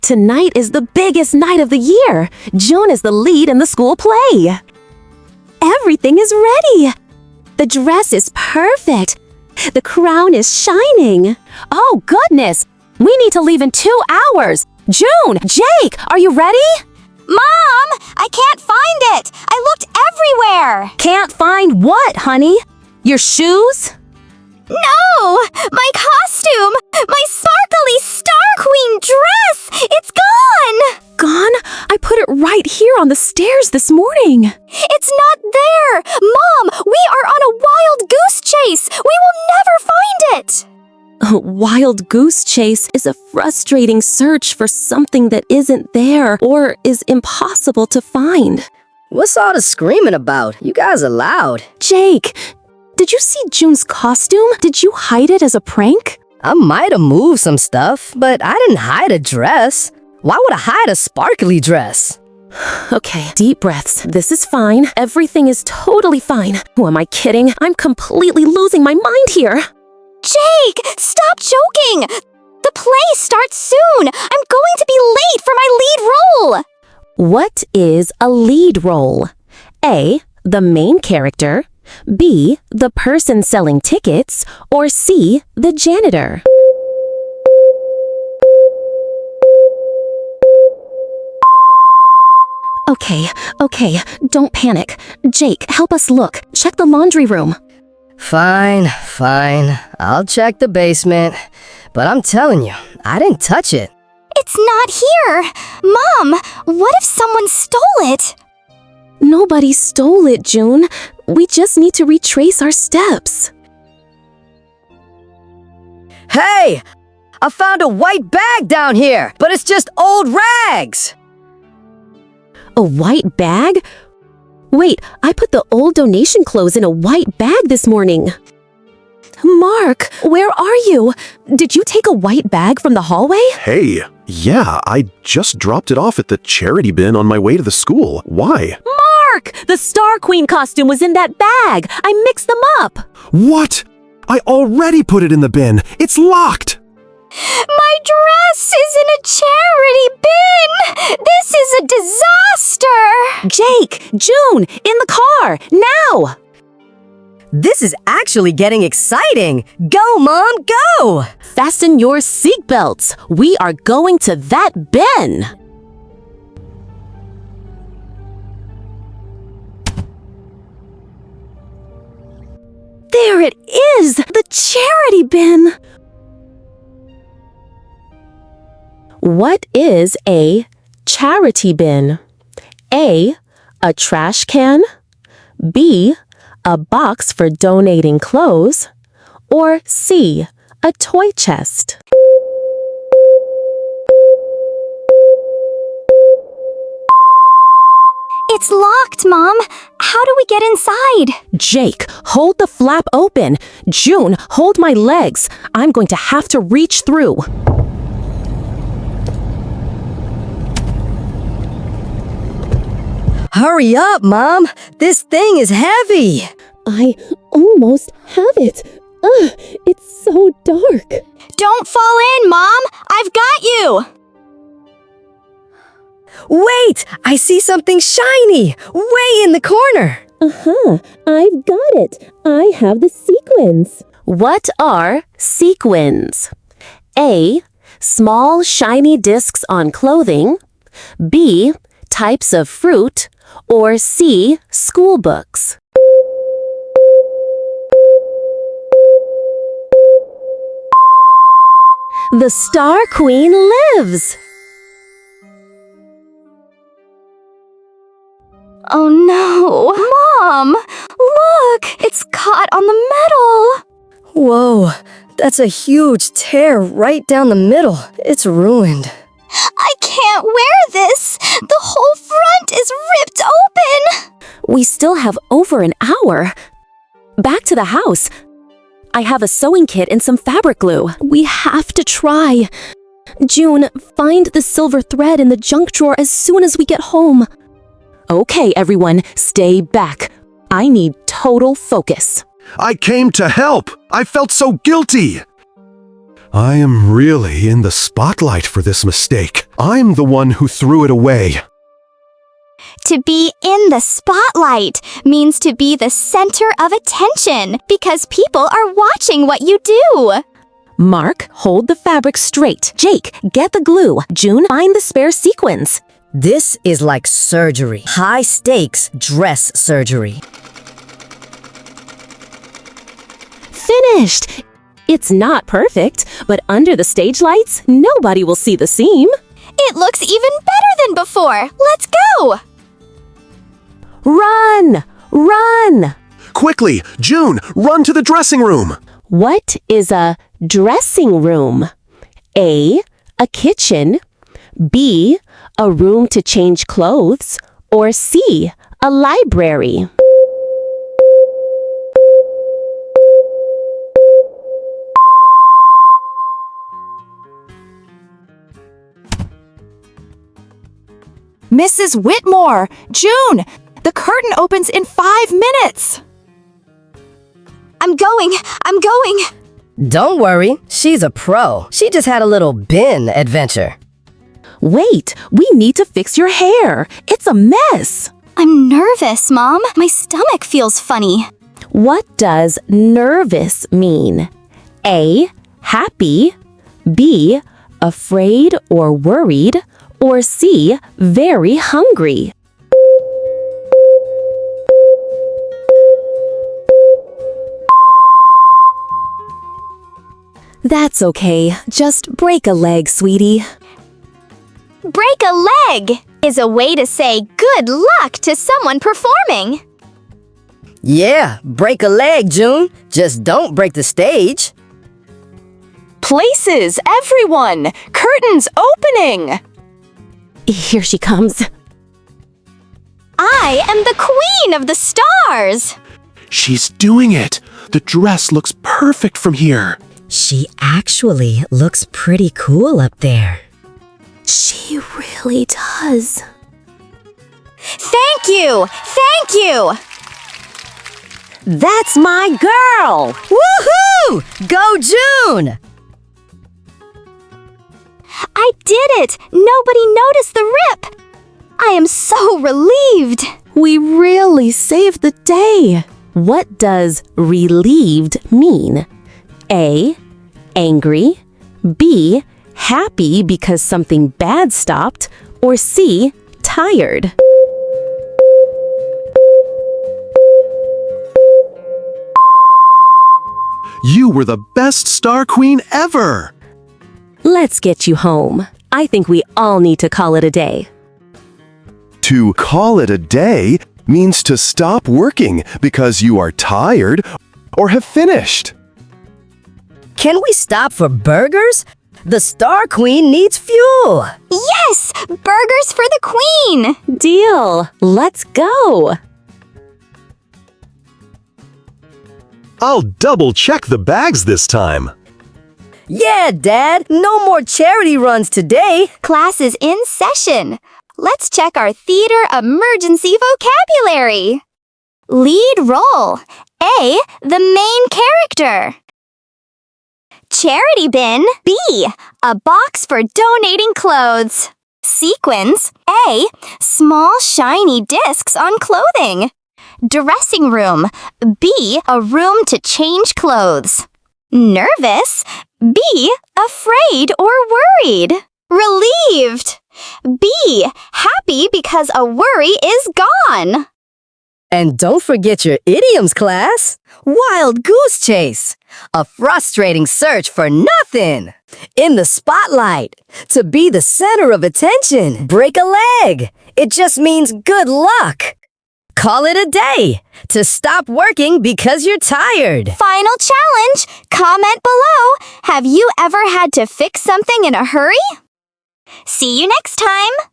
Tonight is the biggest night of the year. June is the lead in the school play. Everything is ready. The dress is perfect. The crown is shining. Oh, goodness. We need to leave in 2 hours. June, Jake, are you ready? Mom, I can't find it. I looked everywhere. Can't find what, honey? Your shoes? No, my costume, my sparkly Star Queen dress, it's gone. Gone? I put it right here on the stairs this morning. It's not there. Mom, we are on a wild goose chase. We will never find it. A wild goose chase is a frustrating search for something that isn't there or is impossible to find. What's all the screaming about? You guys are loud. Jake, did you see June's costume? Did you hide it as a prank? I might have moved some stuff, but I didn't hide a dress. Why would I hide a sparkly dress? Okay, deep breaths. This is fine. Everything is totally fine. Who am I kidding? I'm completely losing my mind here. Jake, stop joking. The play starts soon. I'm going to be late for my lead role. What is a lead role? A, the main character. B, the person selling tickets. Or C, the janitor. Okay, don't panic. Jake, help us look. Check the laundry room. Fine. I'll check the basement. But I'm telling you, I didn't touch it. It's not here. Mom, what if someone stole it? Nobody stole it, June. We just need to retrace our steps. Hey! I found a white bag down here, but it's just old rags! A white bag? Wait, I put the old donation clothes in a white bag this morning. Mark, where are you? Did you take a white bag from the hallway? Hey, yeah, I just dropped it off at the charity bin on my way to the school. Why? Mark, the Star Queen costume was in that bag. I mixed them up. What? I already put it in the bin. It's locked. My dress is in a charity bin. This is a disaster. Jake, June, in the car, now. This is actually getting exciting! Go, Mom, go! Fasten your seatbelts. We are going to that bin. There it is, the charity bin. What is a charity bin? A trash can. B, a box for donating clothes. Or C, a toy chest. It's locked, Mom. How do we get inside? Jake, hold the flap open. June, hold my legs. I'm going to have to reach through. Hurry up, Mom! This thing is heavy! I almost have it. It's so dark. Don't fall in, Mom. I've got you. Wait! I see something shiny! Way in the corner! I've got it. I have the sequins. What are sequins? A, small shiny discs on clothing. B, types of fruit. Or C, school books. The Star Queen lives! Oh no. Mom, look, it's caught on the metal. Whoa, that's a huge tear right down the middle. It's ruined. I can't wear this. The whole front is ripped open. We still have over an hour. Back to the house. I have a sewing kit and some fabric glue. We have to try. June, find the silver thread in the junk drawer as soon as we get home. Okay, everyone, stay back. I need total focus. I came to help. I felt so guilty. I am really in the spotlight for this mistake. I'm the one who threw it away. To be in the spotlight means to be the center of attention because people are watching what you do. Mark, hold the fabric straight. Jake, get the glue. June, find the spare sequins. This is like surgery. High stakes dress surgery. Finished! It's not perfect, but under the stage lights, nobody will see the seam. It looks even better than before. Let's go! Run! Run! Quickly, June, run to the dressing room. What is a dressing room? A kitchen. B, a room to change clothes. Or C, a library. Mrs. Whitmore! June! The curtain opens in 5 minutes! I'm going! Don't worry, she's a pro. She just had a little bin adventure. Wait, we need to fix your hair. It's a mess. I'm nervous, Mom. My stomach feels funny. What does nervous mean? A, happy. B, afraid or worried. Or C, very hungry. That's okay. Just break a leg, sweetie. Break a leg is a way to say good luck to someone performing. Yeah, break a leg, June. Just don't break the stage. Places, everyone! Curtains opening! Here she comes. I am the queen of the stars! She's doing it. The dress looks perfect from here. She actually looks pretty cool up there. She really does. Thank you! Thank you! That's my girl! Woohoo! Go June! I did it! Nobody noticed the rip! I am so relieved! We really saved the day. What does relieved mean? A, angry. B, happy because something bad stopped. Or C, tired. You were the best star queen ever. Let's get you home. I think we all need to call it a day. To call it a day means to stop working because you are tired or have finished. Can we stop for burgers? The Star Queen needs fuel. Yes! Burgers for the queen! Deal. Let's go. I'll double check the bags this time. Yeah, Dad, no more charity runs today. Class is in session. Let's check our theater emergency vocabulary. Lead role. A, the main character. Charity bin. B, a box for donating clothes. Sequins. A, small shiny discs on clothing. Dressing room. B, a room to change clothes. Nervous. B, afraid or worried. Relieved. B, happy because a worry is gone. And don't forget your idioms class. Wild goose chase. A frustrating search for nothing. In the spotlight. To be the center of attention. Break a leg. It just means good luck. Call it a day. To stop working because you're tired. Final challenge. Comment below. Have you ever had to fix something in a hurry? See you next time.